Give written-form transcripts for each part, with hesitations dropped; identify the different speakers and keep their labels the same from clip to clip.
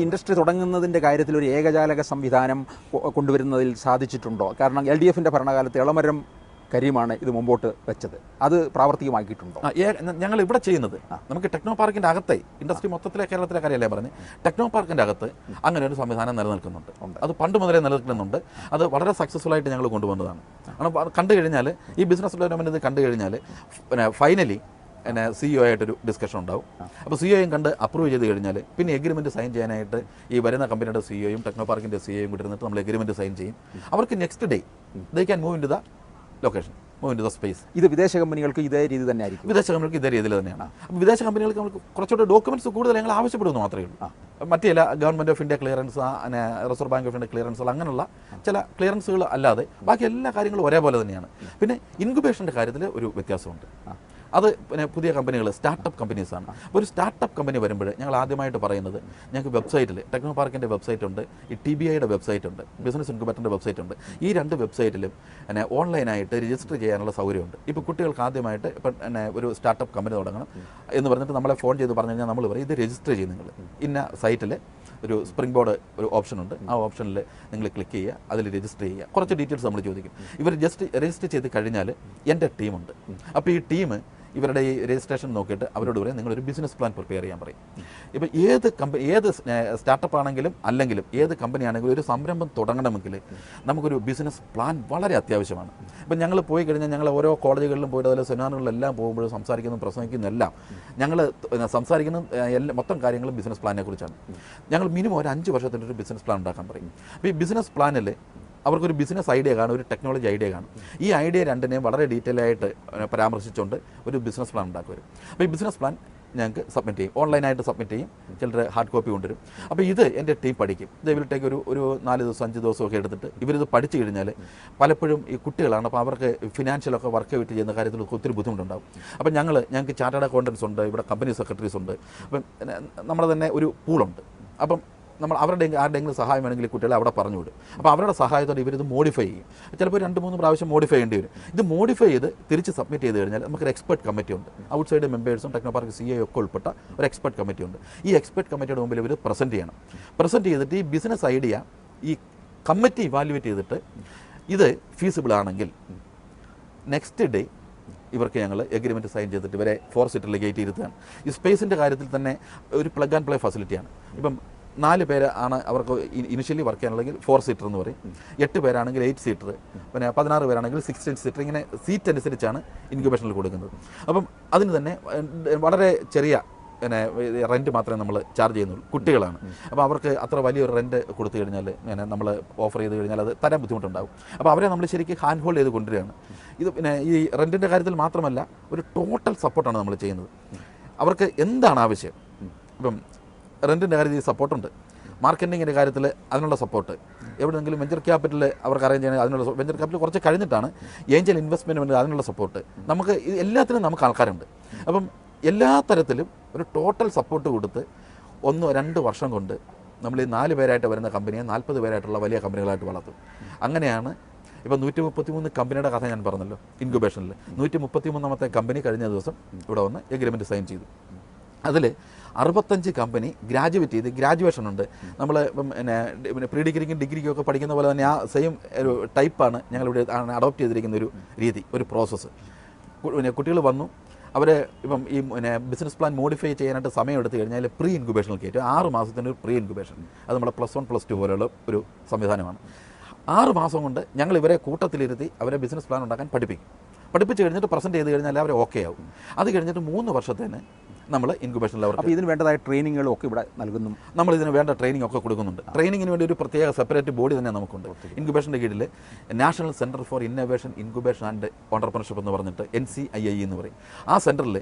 Speaker 1: Industry തുടങ്ങുന്നതിൻ്റെ കാര്യത്തിൽ ഒരു ഏകജാലക സംവിധാനം കൊണ്ടുവരുന്നതിൽ സാധിച്ചിട്ടുണ്ടോ? കാരണം LDFിൻ്റെ ഭരണകാലത്ത് എളമരം കരീമാണ് ഇത് മുമ്പോട്ട് വെച്ചത്. അത് പ്രാവർത്തികമാക്കിയിട്ടുണ്ടോ?
Speaker 2: ഞങ്ങൾ ഇവിടെ ചെയ്യുന്നത് നമുക്ക് ടെക്നോ പാർക്കിൻ്റെ അകത്തെ ഇൻഡസ്ട്രി മൊത്തത്തിലെ കേരളത്തിലെ കാര്യമല്ലേ പറഞ്ഞ്, ടെക്നോ പാർക്കിൻ്റെ അകത്ത് അങ്ങനെ ഒരു സംവിധാനം നിലനിൽക്കുന്നുണ്ട്. അത് പണ്ട് മുതലേ നിലനിൽക്കുന്നുണ്ട്. അത് വളരെ സക്സസ്ഫുൾ ആയിട്ട് ഞങ്ങൾ കൊണ്ടുവന്നതാണ്. കാരണം കണ്ടു കഴിഞ്ഞാൽ ഈ ബിസിനസ് ഡെവലപ്മെൻറ്റ് ഇത് കണ്ടു കഴിഞ്ഞാൽ ഫൈനലി CEO ആയിട്ടൊരു ഡിസ്കഷൻ ഉണ്ടാവും. അപ്പോൾ CEOയും കണ്ട് അപ്രൂവ് ചെയ്ത് കഴിഞ്ഞാൽ പിന്നെ എഗ്രിമെൻറ്റ് സൈൻ ചെയ്യാനായിട്ട് ഈ വരുന്ന കമ്പനിയുടെ CEOയും ടെക്നോ പാർക്കിൻ്റെ CEOയും കൂടി ഇരുന്നിട്ട് നമ്മൾ എഗ്രിമെൻറ്റ് സൈൻ ചെയ്യും. അവർക്ക് next day they can move in to the location, move in to the space.
Speaker 1: ഇത് വിദേശ കമ്പനികൾക്ക് ഇതേ രീതി തന്നെ ആയിരിക്കും.
Speaker 2: വിദേശ കമ്പനികൾക്ക് ഇതേ രീതിയിൽ തന്നെയാണ്. അപ്പോൾ വിദേശ കമ്പനികൾക്ക് നമുക്ക് കുറച്ചുകൂടെ ഡോക്യുമെൻറ്റ്സ് കൂടുതൽ ഞങ്ങൾ ആവശ്യപ്പെടുന്നു മാത്രമേ ഉള്ളൂ. മറ്റേ ചില government of India clearance, reserve bank of India ക്ലിയറൻസുകൾ, അങ്ങനെയുള്ള ചില ക്ലിയറൻസുകൾ അല്ലാതെ ബാക്കി എല്ലാ കാര്യങ്ങളും ഒരേപോലെ തന്നെയാണ്. പിന്നെ ഇൻക്യുബേഷൻ്റെ കാര്യത്തിൽ ഒരു വ്യത്യാസമുണ്ട്. അത് പിന്നെ പുതിയ കമ്പനികൾ സ്റ്റാർട്ടപ്പ് കമ്പനീസാണ്. അപ്പോൾ ഒരു സ്റ്റാർട്ടപ്പ് കമ്പനി വരുമ്പോൾ ഞങ്ങൾ ആദ്യമായിട്ട് പറയുന്നത്, ഞങ്ങൾക്ക് വെബ്സൈറ്റിൽ ടെക്നോ പാർക്കിൻ്റെ വെബ്സൈറ്റ് ഉണ്ട്, ഈ TBIയുടെ വെബ്സൈറ്റ് ഉണ്ട്, ബിസിനസ് ഇൻക്യുബേറ്ററിൻ്റെ വെബ്സൈറ്റ് ഉണ്ട്. ഈ രണ്ട് വെബ്സൈറ്റിലും ഓൺലൈനായിട്ട് രജിസ്റ്റർ ചെയ്യാനുള്ള സൗകര്യമുണ്ട്. ഇപ്പോൾ കുട്ടികൾക്ക് ആദ്യമായിട്ട് ഇപ്പം ഒരു സ്റ്റാർട്ടപ്പ് കമ്പനി തുടങ്ങണം എന്ന് പറഞ്ഞിട്ട് നമ്മളെ ഫോൺ ചെയ്ത് പറഞ്ഞു കഴിഞ്ഞാൽ നമ്മൾ പറയും ഇത് രജിസ്റ്റർ ചെയ്യും നിങ്ങൾ ഇന്ന സൈറ്റിൽ ഒരു സ്പ്രിംഗ് ബോർഡ് ഒരു ഓപ്ഷൻ ഉണ്ട്. ആ ഓപ്ഷനിൽ നിങ്ങൾ ക്ലിക്ക് ചെയ്യുക, അതിൽ രജിസ്റ്റർ ചെയ്യുക. കുറച്ച് ഡീറ്റെയിൽസ് നമ്മൾ ചോദിക്കും. ഇവർ രജിസ്റ്റർ ചെയ്ത് കഴിഞ്ഞാൽ എൻ്റെ ടീമുണ്ട്. അപ്പോൾ ഈ ടീം ഇവരുടെ ഈ രജിസ്ട്രേഷൻ നോക്കിയിട്ട് അവരോട് പറയും നിങ്ങളൊരു ബിസിനസ് പ്ലാൻ പ്രിപ്പയർ ചെയ്യാൻ പറയും. ഇപ്പോൾ ഏത് സ്റ്റാർട്ടപ്പ് ആണെങ്കിലും അല്ലെങ്കിലും ഏത് കമ്പനി ആണെങ്കിലും ഒരു സംരംഭം തുടങ്ങണമെങ്കിൽ നമുക്കൊരു ബിസിനസ് പ്ലാൻ വളരെ അത്യാവശ്യമാണ്. ഇപ്പം ഞങ്ങൾ പോയി കഴിഞ്ഞാൽ ഞങ്ങൾ ഓരോ കോളേജുകളിലും പോയിട്ട് അതിലെ സെമിനാറുകളിലെല്ലാം പോകുമ്പോഴും സംസാരിക്കുന്നതും പ്രസംഗിക്കുന്നതെല്ലാം ഞങ്ങൾ സംസാരിക്കുന്ന മൊത്തം കാര്യങ്ങളും ബിസിനസ് പ്ലാനിനെ കുറിച്ചാണ്. ഞങ്ങൾ മിനിമം ഒരു 5 വർഷത്തിൻ്റെ ഒരു ബിസിനസ് പ്ലാൻ ഉണ്ടാക്കാൻ പറയും. അപ്പോൾ ഈ ബിസിനസ് പ്ലാനിൽ അവർക്കൊരു ബിസിനസ് ഐഡിയ കാണും, ഒരു ടെക്നോളജി ഐഡിയ കാണും. ഈ ഐഡിയ രണ്ടിനെയും വളരെ ഡീറ്റെയിൽ ആയിട്ട് പരാമർശിച്ചുകൊണ്ട് ഒരു ബിസിനസ് പ്ലാൻ ഉണ്ടാക്കി വരും. അപ്പോൾ ഈ ബിസിനസ് പ്ലാൻ ഞങ്ങൾക്ക് സബ്മിറ്റ് ചെയ്യും, ഓൺലൈനായിട്ട് സബ്മിറ്റ് ചെയ്യും. ചിലർ ഹാർഡ് കോപ്പി കൊണ്ടുവരും. അപ്പോൾ ഇത് എൻ്റെ ടീം പഠിക്കും. ഇത് ഇവരിട്ടേക്ക് ഒരു 4 ദിവസം 5 ദിവസമൊക്കെ എടുത്തിട്ട് ഇവരിത് പഠിച്ചു കഴിഞ്ഞാൽ പലപ്പോഴും ഈ കുട്ടികളാണ്. അപ്പോൾ അവർക്ക് ഫിനാൻഷ്യലൊക്കെ വർക്ക് ഔട്ട് ചെയ്യുന്ന കാര്യത്തിൽ ഒത്തിരി ബുദ്ധിമുട്ടുണ്ടാകും. അപ്പോൾ ഞങ്ങൾക്ക് ചാർട്ടേഡ് അക്കൗണ്ടൻസ് ഉണ്ട്, ഇവിടെ കമ്പനി സെക്രട്ടറീസ് ഉണ്ട്. അപ്പം നമ്മുടെ തന്നെ ഒരു പൂളുണ്ട്. അപ്പം നമ്മൾ ആരുടെയെങ്കിലും സഹായം വേണമെങ്കിൽ കുട്ടികളെ അവിടെ പറഞ്ഞു വിടും. അപ്പോൾ അവരുടെ സഹായത്തോടെ ഇവരിത് മോഡിഫൈ ചെയ്യും. ചിലപ്പോൾ 2-3 പ്രാവശ്യം മോഡിഫൈ ചെയ്യേണ്ടി വരും. ഇത് മോഡിഫൈ ചെയ്ത് തിരിച്ച് സബ്മിറ്റ് ചെയ്ത് കഴിഞ്ഞാൽ നമുക്കൊരു എക്സ്പെർട്ട് കമ്മിറ്റി ഉണ്ട്. ഔട്ട്സൈഡ് മെമ്പേഴ്സും ടെക്നോ പാർക്ക് CEO ഒക്കെ ഉൾപ്പെട്ട ഒരു എക്സ്പെർട്ട് കമ്മിറ്റി ഉണ്ട്. ഈ എക്സ്പെർട്ട് കമ്മിറ്റിയുടെ മുമ്പിൽ ഇവർ പ്രസൻറ്റ് ചെയ്യണം. പ്രസൻറ്റ് ചെയ്തിട്ട് ഈ ബിസിനസ് ഐഡിയ ഈ കമ്മിറ്റി ഇവാലുവേറ്റ് ചെയ്തിട്ട് ഇത് ഫീസിബിൾ ആണെങ്കിൽ നെക്സ്റ്റ് ഡേ ഇവർക്ക് ഞങ്ങൾ എഗ്രിമെൻറ്റ് സൈൻ ചെയ്തിട്ട് ഇവരെ 4 സീറ്ററിൽ ഗേറ്റ് ഇരുത്തുകയാണ്. ഈ സ്പേസിൻ്റെ കാര്യത്തിൽ തന്നെ ഒരു പ്ലഗ് ആൻഡ് പ്ലേ ഫെസിലിറ്റിയാണ്. ഇപ്പം 4 പേര് ആണ് അവർക്ക് ഇനിഷ്യലി വർക്ക് ചെയ്യാനുള്ളെങ്കിൽ 4 സീറ്റർ എന്ന് പറയും. 8 പേരാണെങ്കിൽ 8 സീറ്റർ, പിന്നെ 16 പേരാണെങ്കിൽ 16 സീറ്റർ. ഇങ്ങനെ സീറ്റ് അനുസരിച്ചാണ് ഇൻക്യുബേഷനിൽ കൊടുക്കുന്നത്. അപ്പം അതിന് തന്നെ വളരെ ചെറിയ റെൻറ്റ് മാത്രമേ നമ്മൾ ചാർജ് ചെയ്യുന്നുള്ളൂ. കുട്ടികളാണ്. അപ്പോൾ അവർക്ക് അത്ര വലിയൊരു റെൻറ്റ് കൊടുത്തു കഴിഞ്ഞാൽ നമ്മൾ ഓഫർ ചെയ്ത് കഴിഞ്ഞാൽ അത് തരാൻ ബുദ്ധിമുട്ടുണ്ടാകും. അപ്പോൾ അവരെ നമ്മൾ ശരിക്കും ഹാൻഡ് ഹോൾഡ് ചെയ്ത് കൊണ്ടുവരികയാണ്. ഇത് പിന്നെ ഈ റെൻറ്റിൻ്റെ കാര്യത്തിൽ മാത്രമല്ല, ഒരു ടോട്ടൽ സപ്പോർട്ടാണ് നമ്മൾ ചെയ്യുന്നത്. അവർക്ക് എന്താണ് ആവശ്യം, ഇപ്പം റെൻറ്റിൻ്റെ കാര്യത്തിൽ സപ്പോർട്ടുണ്ട്, മാർക്കറ്റിങ്ങിൻ്റെ കാര്യത്തിൽ അതിനുള്ള സപ്പോർട്ട്, എവിടെയെങ്കിലും വെഞ്ചർ ക്യാപിറ്റൽ അവർക്ക് അറേഞ്ച് ചെയ്യണമെങ്കിൽ അതിനുള്ള വെഞ്ചർ ക്യാപിറ്റൽ കുറച്ച് കഴിഞ്ഞിട്ടാണ് ഏഞ്ചൽ ഇൻവെസ്റ്റ്മെൻറ്റ് അതിനുള്ള സപ്പോർട്ട്. നമുക്ക് എല്ലാത്തിനും നമുക്ക് ആൾക്കാരുണ്ട്. അപ്പം എല്ലാ തരത്തിലും ഒരു ടോട്ടൽ സപ്പോർട്ട് കൊടുത്ത് 1-2 വർഷം കൊണ്ട് നമ്മൾ ഈ 4 പേരായിട്ട് വരുന്ന കമ്പനിയെ 40 പേരായിട്ടുള്ള വലിയ കമ്പനികളായിട്ട് വളർത്തും. അങ്ങനെയാണ് ഇപ്പോൾ 133 കമ്പനിയുടെ കഥ ഞാൻ പറഞ്ഞല്ലോ. ഇൻക്യുബേഷനിൽ 133ാമത്തെ കമ്പനി കഴിഞ്ഞ ദിവസം ഇവിടെ വന്ന് എഗ്രിമെൻറ്റ് സൈൻ ചെയ്തു. അതിൽ 65 കമ്പനി ഗ്രാജുവേറ്റ് ചെയ്ത്, ഗ്രാജുവേഷൻ ഉണ്ട്. നമ്മൾ പിന്നെ പ്രീ ഡിഗ്രിക്കും ഡിഗ്രിക്കും ഒക്കെ പഠിക്കുന്ന പോലെ തന്നെ ആ സെയിം ഒരു ടൈപ്പാണ് ഞങ്ങളിവിടെ അഡോപ്റ്റ് ചെയ്തിരിക്കുന്ന ഒരു രീതി, ഒരു പ്രോസസ്സ്. കുട്ടികൾ വന്നു, അവർ ഇപ്പം ഈ ബിസിനസ് പ്ലാൻ മോഡിഫൈ ചെയ്യാനായിട്ട് സമയം എടുത്തു കഴിഞ്ഞാൽ പ്രീ ഇൻക്യുബേഷനിൽ കയറ്റും. 6 മാസത്തിൻ്റെ ഒരു പ്രീ ഇൻക്യുബേഷൻ. അത് നമ്മളെ +1 +2 പോലെയുള്ള ഒരു സംവിധാനമാണ്. 6 മാസം കൊണ്ട് ഞങ്ങൾ ഇവരെ കൂട്ടത്തിലിരുത്തി അവരെ ബിസിനസ് പ്ലാൻ ഉണ്ടാക്കാൻ പഠിപ്പിച്ച് കഴിഞ്ഞിട്ട് പ്രസൻറ്റ് ചെയ്ത് കഴിഞ്ഞാൽ അവർ ഓക്കെ ആവും. അത് കഴിഞ്ഞിട്ട് 3 വർഷത്തേന് നമ്മൾ ഇൻക്യുബേഷൻ ലെവൽ.
Speaker 1: അപ്പോൾ ഇതിന് വേണ്ടതായ ട്രെയിനിങ്ങുകളും ഒക്കെ ഇവിടെ നൽകുന്നു.
Speaker 2: നമ്മൾ ഇതിന് വേണ്ട ട്രെയിനിങ് ഒക്കെ കൊടുക്കുന്നുണ്ട്. ട്രെയിനിങ്ങിന് വേണ്ടി ഒരു പ്രത്യേക സെപ്പറേറ്റ് ബോഡി തന്നെ നമുക്കുണ്ട്. ഇൻക്യുബേഷൻ്റെ കീഴിൽ national centre for innovation incubation and entrepreneurship എന്ന് പറഞ്ഞിട്ട് NCII എന്ന് പറയും. ആ സെൻറ്ററിൽ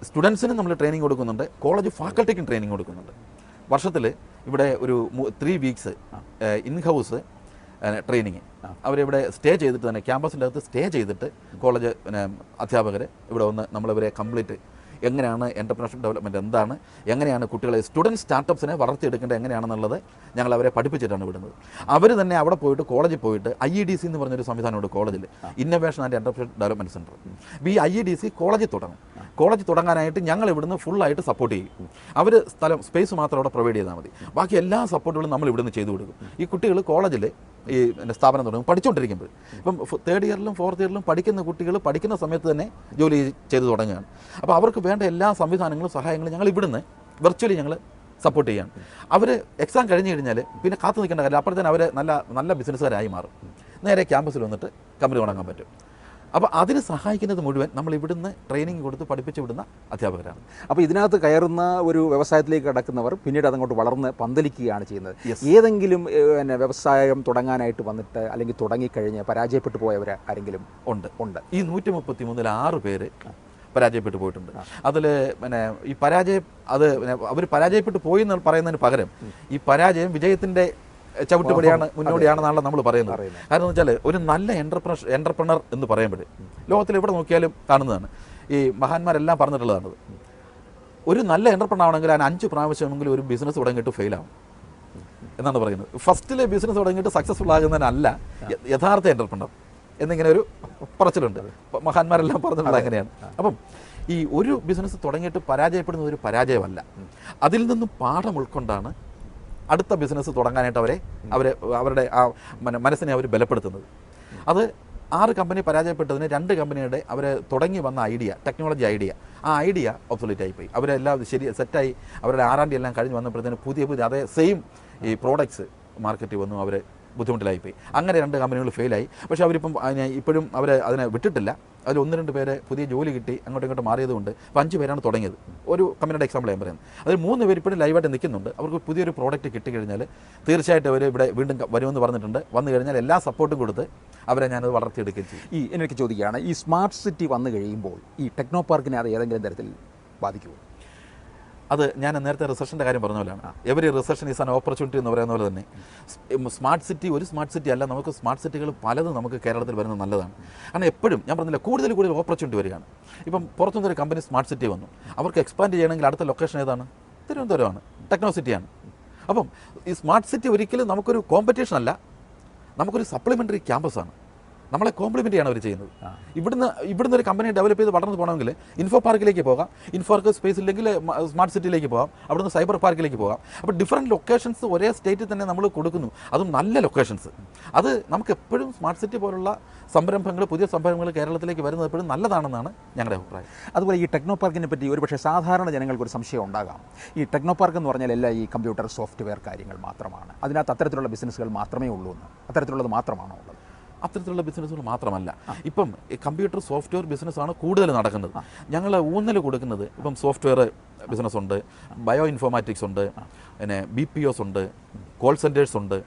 Speaker 2: സ്റ്റുഡൻസിന് നമ്മൾ ട്രെയിനിങ് കൊടുക്കുന്നുണ്ട്, കോളേജ് ഫാക്കൽറ്റിക്കും ട്രെയിനിങ് കൊടുക്കുന്നുണ്ട്. വർഷത്തിൽ ഇവിടെ ഒരു 3 വീക്സ് ഇൻഹൗസ് ട്രെയിനിങ് അവരിവിടെ സ്റ്റേ ചെയ്തിട്ട് തന്നെ ക്യാമ്പസിൻ്റെ അകത്ത് സ്റ്റേ ചെയ്തിട്ട് കോളേജ് അധ്യാപകർ ഇവിടെ വന്ന് നമ്മളിവരെ കംപ്ലീറ്റ് എങ്ങനെയാണ് എൻ്റർപ്രണർഷിപ്പ് ഡെവലപ്മെൻറ്റ് എന്താണ്, എങ്ങനെയാണ് കുട്ടികളെ സ്റ്റുഡൻറ്റ് സ്റ്റാർട്ടപ്സിനെ വളർത്തിയെടുക്കേണ്ടത് എങ്ങനെയാണെന്നുള്ളത് ഞങ്ങൾ അവരെ പഠിപ്പിച്ചിട്ടാണ് വിടുന്നത്. അവർ തന്നെ അവിടെ പോയിട്ട് കോളേജിൽ പോയിട്ട് IEDC എന്ന് പറഞ്ഞൊരു സംവിധാനമുണ്ട് കോളേജിൽ, innovation and entrepreneurship development centre. അപ്പോൾ ഈ IEDC കോളേജിൽ തുടങ്ങും. കോളേജ് തുടങ്ങാനായിട്ട് ഞങ്ങൾ ഇവിടുന്ന് ഫുള്ളായിട്ട് സപ്പോർട്ട് ചെയ്യും. അവർ സ്പേസ് മാത്രം അവിടെ പ്രൊവൈഡ് ചെയ്താൽ മതി, ബാക്കി എല്ലാ സപ്പോർട്ടുകളും നമ്മൾ ഇവിടുന്ന് ചെയ്തു കൊടുക്കും. ഈ കുട്ടികൾ കോളേജിൽ ഈ സ്ഥാപനം തുടങ്ങും പഠിച്ചുകൊണ്ടിരിക്കുമ്പോൾ. ഇപ്പം 3rd ഇയറിലും 4th ഇയറിലും പഠിക്കുന്ന കുട്ടികൾ പഠിക്കുന്ന സമയത്ത് തന്നെ ജോലി ചെയ്ത് തുടങ്ങുകയാണ്. അപ്പോൾ അവർക്ക് വേണ്ട എല്ലാ സംവിധാനങ്ങളും സഹായങ്ങളും ഞങ്ങൾ ഇവിടുന്ന് വെർച്വലി ഞങ്ങൾ സപ്പോർട്ട് ചെയ്യാണ്. അവർ എക്സാം കഴിഞ്ഞ് കഴിഞ്ഞാൽ പിന്നെ കാത്തു നിൽക്കേണ്ട കാര്യം, അപ്പോഴത്തേനും അവർ നല്ല ബിസിനസ്സുകാരായി മാറും. നേരെ ക്യാമ്പസിൽ വന്നിട്ട് കമ്പനി തുടങ്ങാൻ പറ്റും. അപ്പോൾ അതിന് സഹായിക്കുന്നത് മുഴുവൻ നമ്മൾ ഇവിടുന്ന് ട്രെയിനിങ് കൊടുത്ത് പഠിപ്പിച്ച് വിടുന്ന അധ്യാപകരാണ്.
Speaker 1: അപ്പോൾ ഇതിനകത്ത് കയറുന്ന ഒരു വ്യവസായത്തിലേക്ക് കടക്കുന്നവർ പിന്നീട് അതങ്ങോട്ട് വളർന്ന് പന്തലിക്കുകയാണ് ചെയ്യുന്നത്. ഏതെങ്കിലും വ്യവസായം തുടങ്ങാനായിട്ട് വന്നിട്ട് അല്ലെങ്കിൽ തുടങ്ങിക്കഴിഞ്ഞ് പരാജയപ്പെട്ടു പോയവർ ആരെങ്കിലും
Speaker 2: ഉണ്ട്? ഈ 133 6 പേര് പരാജയപ്പെട്ടു പോയിട്ടുണ്ട്. അതിൽ പിന്നെ ഈ പരാജയം അവർ പരാജയപ്പെട്ടു പോയി എന്ന് പറയുന്നതിന് പകരം ഈ പരാജയം വിജയത്തിൻ്റെ ചവിട്ടുപടിയാണ്, മുന്നോടിയാണെന്നാണല്ലോ നമ്മൾ പറയുന്നത്. കാരണം എന്ന് വെച്ചാൽ ഒരു നല്ല എൻ്റർപ്രണർ എന്ന് പറയുമ്പോൾ ലോകത്തിൽ എവിടെ നോക്കിയാലും കാണുന്നതാണ്. ഈ മഹാന്മാരെല്ലാം പറഞ്ഞിട്ടുള്ളതാണത്. ഒരു നല്ല എൻ്റർപ്രണർ ആണെങ്കിൽ അതിന് 5 പ്രാവശ്യമെങ്കിലും ഒരു ബിസിനസ് തുടങ്ങിയിട്ട് ഫെയിലാവും എന്നാണ് പറയുന്നത്. ഫസ്റ്റിലെ ബിസിനസ് തുടങ്ങിയിട്ട് സക്സസ്ഫുൾ ആകുന്നതിനല്ല യഥാർത്ഥ എൻ്റർപ്രണർ എന്നിങ്ങനെ ഒരു പറച്ചിലുണ്ട്. മഹാന്മാരെല്ലാം പറഞ്ഞിട്ടുള്ളത് അങ്ങനെയാണ്. അപ്പം ഈ ഒരു ബിസിനസ് തുടങ്ങിയിട്ട് പരാജയപ്പെടുന്നത് ഒരു പരാജയമല്ല, അതിൽ നിന്നും പാഠം ഉൾക്കൊണ്ടാണ് അടുത്ത ബിസിനസ് തുടങ്ങാനായിട്ട് അവരുടെ ആ മനസ്സിനെ അവർ ബലപ്പെടുത്തുന്നത്. അത് 6 കമ്പനി പരാജയപ്പെട്ടതിന് 2 കമ്പനിയുടെ അവർ തുടങ്ങി വന്ന ടെക്നോളജി ഐഡിയ ഒബ്സൊലീറ്റ് ആയിപ്പോയി. അവരെല്ലാം സെറ്റായി അവരുടെ R&D എല്ലാം കഴിഞ്ഞ് വന്നപ്പോഴത്തേന് പുതിയ അതേ സെയിം ഈ പ്രോഡക്ട്സ് മാർക്കറ്റിൽ വന്നു. അവർ ബുദ്ധിമുട്ടിലായിപ്പോയി. അങ്ങനെ 2 കമ്പനികൾ ഫെയിലായി. പക്ഷേ അവരിപ്പം ഇപ്പോഴും അതിനെ വിട്ടിട്ടില്ല. അതിൽ 1-2 പേര് പുതിയ ജോലി കിട്ടി അങ്ങോട്ടും മാറിയതുകൊണ്ട് 5 പേരാണ് തുടങ്ങിയത്. ഒരു കമ്പനിയുടെ എക്സാമ്പിൾ ഞാൻ പറയുന്നത്. അതിൽ 3 പേര് ഇപ്പോഴും ലൈവായിട്ട് നിൽക്കുന്നുണ്ട്. അവർക്ക് പുതിയൊരു പ്രോഡക്റ്റ് കിട്ടിക്കഴിഞ്ഞാൽ തീർച്ചയായിട്ടും അവർ ഇവിടെ വീണ്ടും വരുമെന്ന് പറഞ്ഞിട്ടുണ്ട്. വന്നു കഴിഞ്ഞാൽ എല്ലാ സപ്പോർട്ടും കൊടുത്ത് അവരെ ഞാനത് വളർത്തിയെടുക്കുകയും ചെയ്യും.
Speaker 1: എനിക്ക് ചോദിക്കുകയാണ്, ഈ സ്മാർട്ട് സിറ്റി വന്നു കഴിയുമ്പോൾ ഈ ടെക്നോ പാർക്കിനെ അത് ഏതെങ്കിലും തരത്തിൽ ബാധിക്കുമോ?
Speaker 2: അത് ഞാൻ നേരത്തെ റിസർച്ചിൻ്റെ കാര്യം പറഞ്ഞ പോലെയാണ്. എവരി റിസർഷൻ ഈസ് ആൻ ഓപ്പർച്യൂണിറ്റി എന്ന് പറയുന്ന പോലെ തന്നെ സ്മാർട്ട് സിറ്റി ഒരു സ്മാർട്ട് സിറ്റി അല്ല, നമുക്ക് സ്മാർട്ട് സിറ്റികൾ പലതും നമുക്ക് കേരളത്തിൽ വരുന്നത് നല്ലതാണ്. കാരണം എപ്പോഴും ഞാൻ പറഞ്ഞില്ല, കൂടുതൽ ഓപ്പർച്യൂണിറ്റി വരികയാണ്. ഇപ്പം പുറത്തുനിന്നൊരു കമ്പനി സ്മാർട്ട് സിറ്റി വന്നു, അവർക്ക് എക്സ്പാൻഡ് ചെയ്യണമെങ്കിൽ അടുത്ത ലൊക്കേഷൻ ഏതാണ്? തിരുവനന്തപുരമാണ്, ടെക്നോ സിറ്റിയാണ്. അപ്പം ഈ സ്മാർട്ട് സിറ്റി ഒരിക്കലും നമുക്കൊരു കോമ്പറ്റീഷൻ അല്ല, നമുക്കൊരു സപ്ലിമെൻ്ററി ക്യാമ്പസാണ്. നമ്മളെ കോംപ്ലിമെൻ്റ് ചെയ്യാണ് അവർ ചെയ്യുന്നത്. ഇവിടുന്ന് ഒരു കമ്പനി ഡെവലപ്പ് ചെയ്ത് വളർന്നു പോകണമെങ്കിൽ ഇൻഫോ പാർക്കിലേക്ക് പോകാം, ഇൻഫോ പാർക്ക് സ്പേസ് ഇല്ലെങ്കിൽ സ്മാർട്ട് സിറ്റിയിലേക്ക് പോകാം, അവിടുന്ന് സൈബർ പാർക്കിലേക്ക് പോകാം. അപ്പോൾ ഡിഫറൻറ്റ് ലൊക്കേഷൻസ് ഒരേ സ്റ്റേറ്റിൽ തന്നെ നമ്മൾ കൊടുക്കുന്നു, അതും നല്ല ലൊക്കേഷൻസ്. അത് നമുക്ക് എപ്പോഴും സ്മാർട്ട് സിറ്റി പോലുള്ള പുതിയ സംരംഭങ്ങൾ കേരളത്തിലേക്ക് വരുന്നത് എപ്പോഴും നല്ലതാണെന്നാണ് ഞങ്ങളുടെ അഭിപ്രായം.
Speaker 1: അതുപോലെ ഈ ടെക്നോ പാർക്കിനെ പറ്റി ഒരുപക്ഷെ സാധാരണ ജനങ്ങൾക്കൊരു സംശയം ഉണ്ടാകാം. ഈ ടെക്നോ പാർക്ക് എന്ന് പറഞ്ഞാൽ എല്ലാം ഈ കമ്പ്യൂട്ടർ സോഫ്റ്റ്വെയർ കാര്യങ്ങൾ മാത്രമാണ്, അതിനകത്ത് അത്തരത്തിലുള്ള ബിസിനസ്സുകൾ മാത്രമേ ഉള്ളൂ എന്ന്. അത്തരത്തിലുള്ളത് മാത്രമാണോ ഉള്ളത്?
Speaker 2: അത്തരത്തിലുള്ള ബിസിനസ്സുകൾ മാത്രമല്ല, ഇപ്പം കമ്പ്യൂട്ടർ സോഫ്റ്റ്വെയർ ബിസിനസ്സാണ് കൂടുതൽ നടക്കുന്നത്. ഞങ്ങൾ ഊന്നൽ കൊടുക്കുന്നത് ഇപ്പം സോഫ്റ്റ്വെയർ ബിസിനസ് ഉണ്ട്, ബയോ ഇൻഫോർമാറ്റിക്സ് ഉണ്ട്, പിന്നെ BPOs ഉണ്ട്, കോൾ സെൻറ്റേഴ്സ് ഉണ്ട്.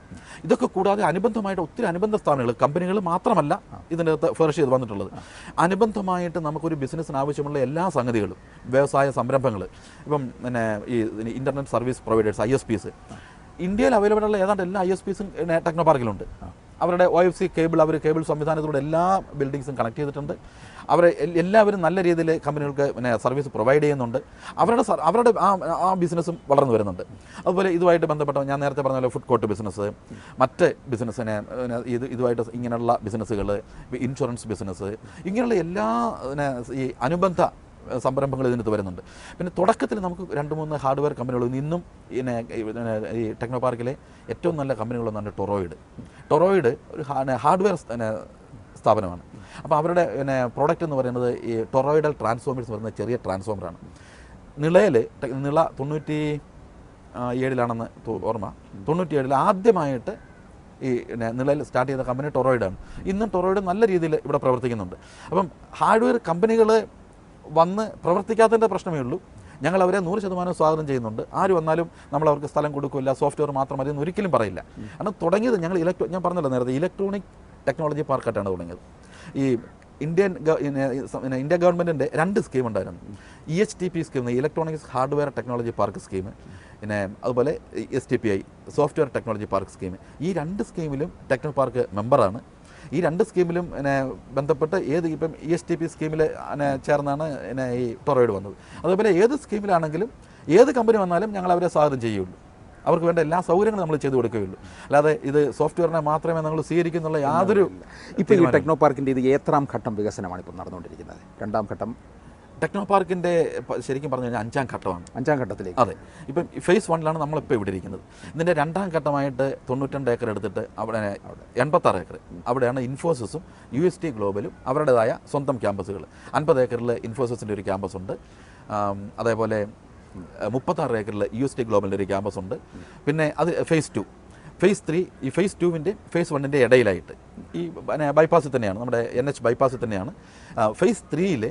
Speaker 2: ഇതൊക്കെ കൂടാതെ അനുബന്ധമായിട്ട് ഒത്തിരി അനുബന്ധ സ്ഥാപനങ്ങൾ, കമ്പനികൾ മാത്രമല്ല ഇതിൻ്റെ അകത്ത് ഫേർഷ് ചെയ്ത് വന്നിട്ടുള്ളത്. അനുബന്ധമായിട്ട് നമുക്കൊരു ബിസിനസ്സിന് ആവശ്യമുള്ള എല്ലാ സംഗതികളും, വ്യവസായ സംരംഭങ്ങൾ, ഇപ്പം പിന്നെ ഈ ഇൻ്റർനെറ്റ് സർവീസ് പ്രൊവൈഡേഴ്സ് ISPs, ഇന്ത്യയിൽ അവൈലബിൾ ഉള്ള ഏതാണ്ട് എല്ലാ ISPസും ടെക്നോ പാർക്കിലുണ്ട്. അവരുടെ OFC കേബിൾ സംവിധാനത്തിലൂടെ എല്ലാ ബിൽഡിങ്സും കണക്ട് ചെയ്തിട്ടുണ്ട്. എല്ലാവരും നല്ല രീതിയിൽ കമ്പനികൾക്ക് സർവീസ് പ്രൊവൈഡ് ചെയ്യുന്നുണ്ട്. അവരുടെ ആ ബിസിനസ്സും വളർന്നു വരുന്നുണ്ട്. അതുപോലെ ഇതുമായിട്ട് ബന്ധപ്പെട്ട ഞാൻ നേരത്തെ പറഞ്ഞ പോലെ ഫുഡ് കോർട്ട് ബിസിനസ്, മറ്റ് ബിസിനസ്സിനെ ഇതുമായിട്ട് ഇങ്ങനെയുള്ള ബിസിനസ്സുകൾ, ഇൻഷുറൻസ് ബിസിനസ്, ഇങ്ങനെയുള്ള എല്ലാ ഈ അനുബന്ധ സംരംഭങ്ങൾ ഇതിനകത്ത് വരുന്നുണ്ട്. പിന്നെ തുടക്കത്തിൽ നമുക്ക് 2-3 ഹാർഡ്വെയർ കമ്പനികൾ ഇന്നും ഈ ടെക്നോ പാർക്കിലെ ഏറ്റവും നല്ല കമ്പനികളൊന്നാണ് ടൊറോയിഡ് ഒരു ഹാർഡ്വെയർ സ്ഥാപനമാണ്. അപ്പോൾ അവരുടെ പ്രോഡക്റ്റ് എന്ന് പറയുന്നത് ഈ ടൊറോയിഡൽ ട്രാൻസ്ഫോമേഴ്സ് പറയുന്ന ചെറിയ ട്രാൻസ്ഫോമറാണ്. നിള 97 ഓർമ്മ, 97 ആദ്യമായിട്ട് ഈ നിലയിൽ സ്റ്റാർട്ട് ചെയ്ത കമ്പനി ടൊറോയിഡാണ്. ഇന്നും ടൊറോയിഡ് നല്ല രീതിയിൽ ഇവിടെ പ്രവർത്തിക്കുന്നുണ്ട്. അപ്പം ഹാർഡ്വെയർ കമ്പനികൾ വന്ന് പ്രവർത്തിക്കാത്തതിൻ്റെ പ്രശ്നമേ ഉള്ളൂ. ഞങ്ങൾ അവരെ 100% സ്വാഗതം ചെയ്യുന്നുണ്ട്. ആര് വന്നാലും നമ്മൾ അവർക്ക് സ്ഥലം കൊടുക്കില്ല, സോഫ്റ്റ്വെയർ മാത്രം മതി എന്ന് ഒരിക്കലും പറയില്ല. കാരണം തുടങ്ങിയത് ഞങ്ങൾ ഞാൻ പറഞ്ഞല്ലോ നേരത്തെ, ഇലക്ട്രോണിക് ടെക്നോളജി പാർക്കായിട്ടാണ് തുടങ്ങിയത്. ഈ ഇന്ത്യ ഗവൺമെൻറ്റിൻ്റെ 2 സ്കീം ഉണ്ടായിരുന്നു. EHTP scheme, electronics hardware technology park scheme, പിന്നെ അതുപോലെ STPI software technology park scheme. ഈ 2 സ്കീമിലും ടെക്നോ പാർക്ക് മെമ്പറാണ്. ഈ 2 സ്കീമിലും ബന്ധപ്പെട്ട് ഇപ്പം ESTP സ്കീമിൽ ചേർന്നാണ് ഈ ടൊറോയിഡ് വന്നത്. അതുപോലെ ഏത് സ്കീമിലാണെങ്കിലും ഏത് കമ്പനി വന്നാലും ഞങ്ങൾ അവരെ സ്വാഗതം ചെയ്യുള്ളൂ. അവർക്ക് വേണ്ട എല്ലാ സൗകര്യങ്ങളും നമ്മൾ ചെയ്തു കൊടുക്കുകയുള്ളൂ. അല്ലാതെ ഇത് സോഫ്റ്റ്വെയറിനെ മാത്രമേ നമ്മൾ സ്വീകരിക്കുന്നുള്ള യാതൊരു.
Speaker 1: ഇപ്പോൾ ഈ ടെക്നോ പാർക്കിൻ്റെ ഇത് എത്രാം ഘട്ടം വികസനമാണ് ഇപ്പോൾ നടന്നുകൊണ്ടിരിക്കുന്നത്? 2ാം ഘട്ടം
Speaker 2: ടെക്നോ പാർക്കിൻ്റെ ശരിക്കും പറഞ്ഞു കഴിഞ്ഞാൽ 5ാം ഘട്ടമാണ്.
Speaker 1: 5ാം ഘട്ടത്തിലേക്ക്.
Speaker 2: അതെ, ഇപ്പം ഫേസ് 1ലാണ് നമ്മളിപ്പോൾ ഇവിടെ ഇരിക്കുന്നത്. ഇതിൻ്റെ 2ാം ഘട്ടമായിട്ട് 92 ഏക്കർ എടുത്തിട്ട് അവിടെ 86 ഏക്കർ അവിടെയാണ് ഇൻഫോസിസും UST ഗ്ലോബലും അവരുടേതായ സ്വന്തം ക്യാമ്പസുകൾ. 50 ഏക്കറിൽ ഇൻഫോസിസിൻ്റെ ഒരു ക്യാമ്പസ് ഉണ്ട്. അതേപോലെ 36 ഏക്കറിൽ UST ഗ്ലോബലിൻ്റെ ഒരു ക്യാമ്പസ് ഉണ്ട്. പിന്നെ അത് ഫേസ് 2. ഫേസ് 3 ഈ ഫേസ് 2വിൻ്റെ ഫേസ് 1ൻ്റെ ഇടയിലായിട്ട് ഈ ബൈപ്പാസിൽ തന്നെയാണ്, നമ്മുടെ NH ബൈപ്പാസിൽ തന്നെയാണ്. ഫേസ് 3യിൽ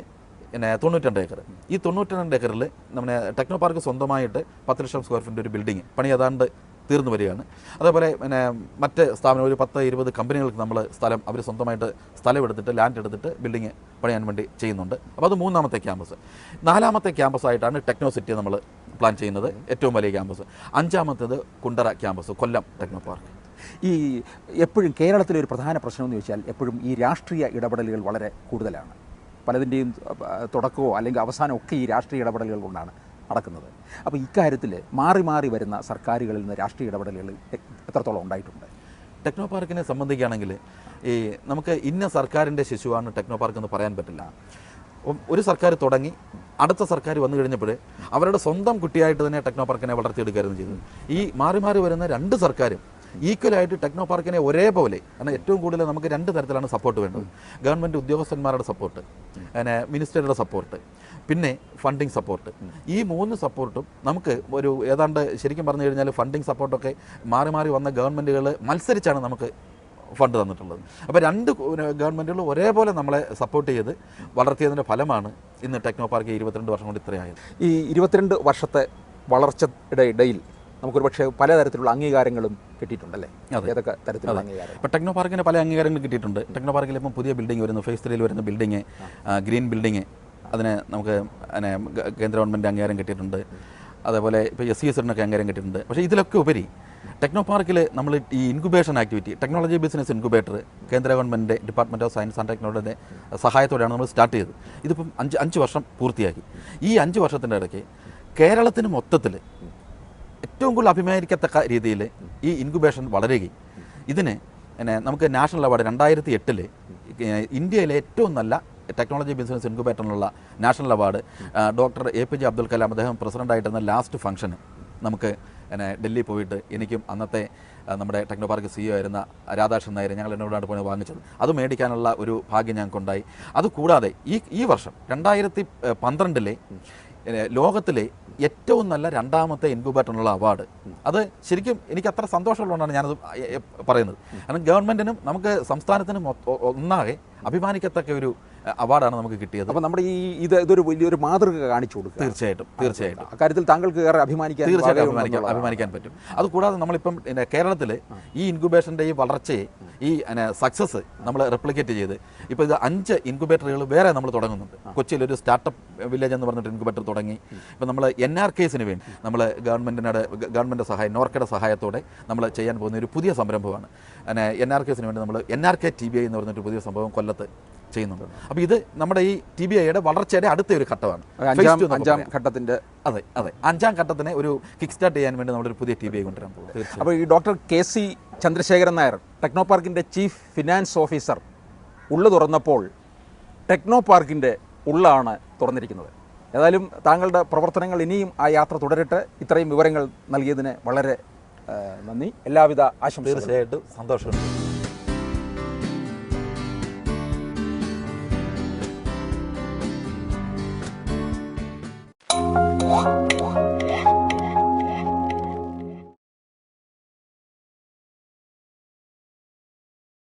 Speaker 2: 92 ഏക്കർ. ഈ 92 ഏക്കറിൽ നമ്മുടെ ടെക്നോ പാർക്ക് സ്വന്തമായിട്ട് 10 ലക്ഷം സ്ക്വയർ ഫീറ്റിൻ്റെ ഒരു ബിൽഡിംഗ് പണി ഏതാണ്ട് തീർന്നു വരികയാണ്. അതേപോലെ മറ്റ് സ്ഥാപനം ഒരു 10-20 കമ്പനികൾക്ക് നമ്മൾ അവർ സ്വന്തമായിട്ട് സ്ഥലം എടുത്തിട്ട് ലാൻഡ് എടുത്തിട്ട് ബിൽഡിംഗ് പണിയാൻ വേണ്ടി ചെയ്യുന്നുണ്ട്. അപ്പോൾ അത് 3ാമത്തെ ക്യാമ്പസ്. 4ാമത്തെ ക്യാമ്പസായിട്ടാണ് ടെക്നോ സിറ്റി നമ്മൾ പ്ലാൻ ചെയ്യുന്നത്, ഏറ്റവും വലിയ ക്യാമ്പസ്. 5ാമത്തേത് കുണ്ടറ ക്യാമ്പസ്, കൊല്ലം ടെക്നോ പാർക്ക്.
Speaker 1: ഈ എപ്പോഴും കേരളത്തിലെ ഒരു പ്രധാന പ്രശ്നമെന്ന് ചോദിച്ചാൽ എപ്പോഴും ഈ രാഷ്ട്രീയ ഇടപെടലുകൾ വളരെ കൂടുതലാണ്. പലതിൻ്റെയും തുടക്കമോ അല്ലെങ്കിൽ അവസാനമോ ഒക്കെ ഈ രാഷ്ട്രീയ ഇടപെടലുകൾ കൊണ്ടാണ് നടക്കുന്നത്. അപ്പോൾ ഇക്കാര്യത്തിൽ മാറി മാറി വരുന്ന സർക്കാരുകളിൽ നിന്ന് രാഷ്ട്രീയ ഇടപെടലുകൾ എത്രത്തോളം ഉണ്ടായിട്ടുണ്ട്?
Speaker 2: ടെക്നോ പാർക്കിനെ സംബന്ധിക്കുകയാണെങ്കിൽ ഈ നമുക്ക് ഇന്ന സർക്കാരിൻ്റെ ശിശുവാണ് ടെക്നോ പാർക്ക് എന്ന് പറയാൻ പറ്റില്ല. ഒരു സർക്കാർ തുടങ്ങി അടുത്ത സർക്കാർ വന്നു കഴിഞ്ഞപ്പോൾ അവരുടെ സ്വന്തം കുട്ടിയായിട്ട് തന്നെ ടെക്നോ പാർക്കിനെ വളർത്തിയെടുക്കുകയായിരുന്നു ചെയ്തത്. ഈ മാറി മാറി വരുന്ന 2 സർക്കാരും ഈക്വലായിട്ട് ടെക്നോ പാർക്കിനെ ഒരേപോലെ, കാരണം ഏറ്റവും കൂടുതൽ നമുക്ക് 2 തരത്തിലാണ് സപ്പോർട്ട് വേണ്ടത്. ഗവൺമെൻറ് ഉദ്യോഗസ്ഥന്മാരുടെ സപ്പോർട്ട്, മിനിസ്റ്ററുടെ സപ്പോർട്ട്, പിന്നെ ഫണ്ടിങ് സപ്പോർട്ട്. ഈ 3 സപ്പോർട്ടും നമുക്ക് ഒരു ഏതാണ്ട് ശരിക്കും പറഞ്ഞു കഴിഞ്ഞാൽ ഫണ്ടിങ് സപ്പോർട്ടൊക്കെ മാറി മാറി വന്ന ഗവൺമെൻറ്റുകൾ മത്സരിച്ചാണ് നമുക്ക് ഫണ്ട് തന്നിട്ടുള്ളത്. അപ്പോൾ 2 ഗവൺമെൻറ്റുകളും ഒരേപോലെ നമ്മളെ സപ്പോർട്ട് ചെയ്ത് വളർത്തിയതിൻ്റെ ഫലമാണ് ഇന്ന് ടെക്നോ പാർക്ക് 22 വർഷം കൊണ്ട് ഇത്രയായത്.
Speaker 1: ഈ 22 വർഷത്തെ വളർച്ചയുടെ ഇടയിൽ നമുക്കൊരു പക്ഷേ പലതരത്തിലുള്ള അംഗീകാരങ്ങളും കിട്ടിയിട്ടുണ്ടല്ലേ? ഏതൊക്കെ തരത്തിലുള്ള അംഗീകാരം?
Speaker 2: ഇപ്പോൾ ടെക്നോ പാർക്കിന് പല അംഗീകാരങ്ങളും കിട്ടിയിട്ടുണ്ട്. ടെക്നോ പാർക്കിൽ ഇപ്പം പുതിയ ബിൽഡിംഗ് വരുന്നു, ഫേസ് 3ൽ വരുന്ന ബിൽഡിങ്, ഗ്രീൻ ബിൽഡിങ്, അതിന് നമുക്ക് കേന്ദ്ര ഗവൺമെൻറ് അംഗീകാരം കിട്ടിയിട്ടുണ്ട്. അതേപോലെ ഇപ്പോൾ SESനൊക്കെ അംഗീകാരം കിട്ടിയിട്ടുണ്ട്. പക്ഷേ ഇതിലൊക്കെ ഉപരി ടെക്നോ പാർക്കിൽ നമ്മൾ ഈ incubation activity, technology business incubator കേന്ദ്ര government department of science and ടെക്നോളജിയുടെ സഹായത്തോടെയാണ് നമ്മൾ സ്റ്റാർട്ട് ചെയ്തത്. ഇതിപ്പം 5 വർഷം പൂർത്തിയാക്കി. ഈ 5 വർഷത്തിൻ്റെ ഇടയ്ക്ക് കേരളത്തിന് മൊത്തത്തിൽ ഏറ്റവും കൂടുതൽ അഭിമാനിക്കത്തക്ക രീതിയിൽ ഈ ഇൻക്യുബേഷൻ വളരുകയും ഇതിന് നമുക്ക് നാഷണൽ അവാർഡ് 2008 ഇന്ത്യയിലെ ഏറ്റവും നല്ല ടെക്നോളജി ബിസിനസ് ഇൻക്യുബേറ്ററിനുള്ള national award doctor APJ Abdul Kalam അദ്ദേഹം പ്രസിഡൻ്റായിട്ടിരുന്ന ലാസ്റ്റ് ഫംഗ്ഷന് നമുക്ക് ഡൽഹി പോയിട്ട് എനിക്കും അന്നത്തെ നമ്മുടെ ടെക്നോ പാർക്ക് CEO ആയിരുന്ന രാധാകൃഷ്ണൻ നായർ ഞങ്ങൾ എന്നോടാണ് പോയി വാങ്ങിച്ചത്. അത് മേടിക്കാനുള്ള ഒരു ഭാഗ്യം ഞങ്ങൾക്കുണ്ടായി. അതുകൂടാതെ ഈ വർഷം 2012 ലോകത്തിലെ ഏറ്റവും നല്ല 2ാമത്തെ ഇൻക്യുബേറ്ററിനുള്ള അവാർഡ്, അത് ശരിക്കും എനിക്ക് അത്ര സന്തോഷമുള്ളതുകൊണ്ടാണ് ഞാനത് പറയുന്നത്. കാരണം ഗവൺമെൻറ്റിനും നമുക്ക് സംസ്ഥാനത്തിനും ഒന്നാകെ അഭിമാനിക്കത്തക്ക ഒരു അവാർഡാണ് നമുക്ക് കിട്ടിയത്.
Speaker 1: അപ്പോൾ നമ്മുടെ ഇതൊരു വലിയൊരു മാതൃക കാണിച്ചു കൊടുക്കുക.
Speaker 2: തീർച്ചയായിട്ടും
Speaker 1: അക്കാര്യത്തിൽ താങ്കൾക്ക് ഏറെ
Speaker 2: അഭിമാനിക്കാൻ പറ്റും. അതുകൂടാതെ നമ്മളിപ്പം കേരളത്തിൽ ഈ ഇൻക്യുബേഷൻ്റെ ഈ വളർച്ചയെ, ഈ സക്സസ് നമ്മൾ റെപ്ലിക്കേറ്റ് ചെയ്ത് ഇപ്പോൾ ഇത് 5 ഇൻക്യുബേറ്ററുകൾ വേറെ നമ്മൾ തുടങ്ങുന്നുണ്ട്. കൊച്ചിയിൽ ഒരു സ്റ്റാർട്ടപ്പ് വില്ലേജ് എന്ന് പറഞ്ഞിട്ട് ഇൻക്യുബേറ്റർ തുടങ്ങി. ഇപ്പം നമ്മൾ NRKസിന് വേണ്ടി നമ്മൾ ഗവൺമെൻറ് സഹായം, നോർക്കയുടെ സഹായത്തോടെ നമ്മൾ ചെയ്യാൻ പോകുന്ന ഒരു പുതിയ സംരംഭമാണ്. NRKസിന് വേണ്ടി നമ്മൾ NRK TBI എന്ന് പറഞ്ഞിട്ട് പുതിയ സംഭവം കൊല്ലത്ത് ചെയ്യുന്നുണ്ട്. അപ്പോൾ ഇത് നമ്മുടെ ഈ TBIയുടെ വളർച്ചയുടെ അടുത്ത ഒരു ഘട്ടമാണ്.
Speaker 1: 5ാം ഘട്ടത്തിൻ്റെ.
Speaker 2: അതെ, 5ാം ഘട്ടത്തിനെ ഒരു കിക്ക് സ്റ്റാർട്ട് ചെയ്യാൻ വേണ്ടി നമ്മളൊരു പുതിയ TBI കൊണ്ടുവരാൻ പോകും.
Speaker 1: അപ്പോൾ ഈ doctor KC Chandrasekharan Nair, techno പാർക്കിൻ്റെ ചീഫ് ഫിനാൻസ് ഓഫീസർ, ഉള്ളു തുറന്നപ്പോൾ ടെക്നോ പാർക്കിൻ്റെ ഉള്ളാണ് തുറന്നിരിക്കുന്നത്. ഏതായാലും താങ്കളുടെ പ്രവർത്തനങ്ങൾ ഇനിയും ആ യാത്ര തുടരട്ടെ. ഇത്രയും വിവരങ്ങൾ നൽകിയതിന് വളരെ നന്ദി. എല്ലാവിധ ആശംസകളും.
Speaker 2: തീർച്ചയായിട്ടും സന്തോഷമുണ്ട്.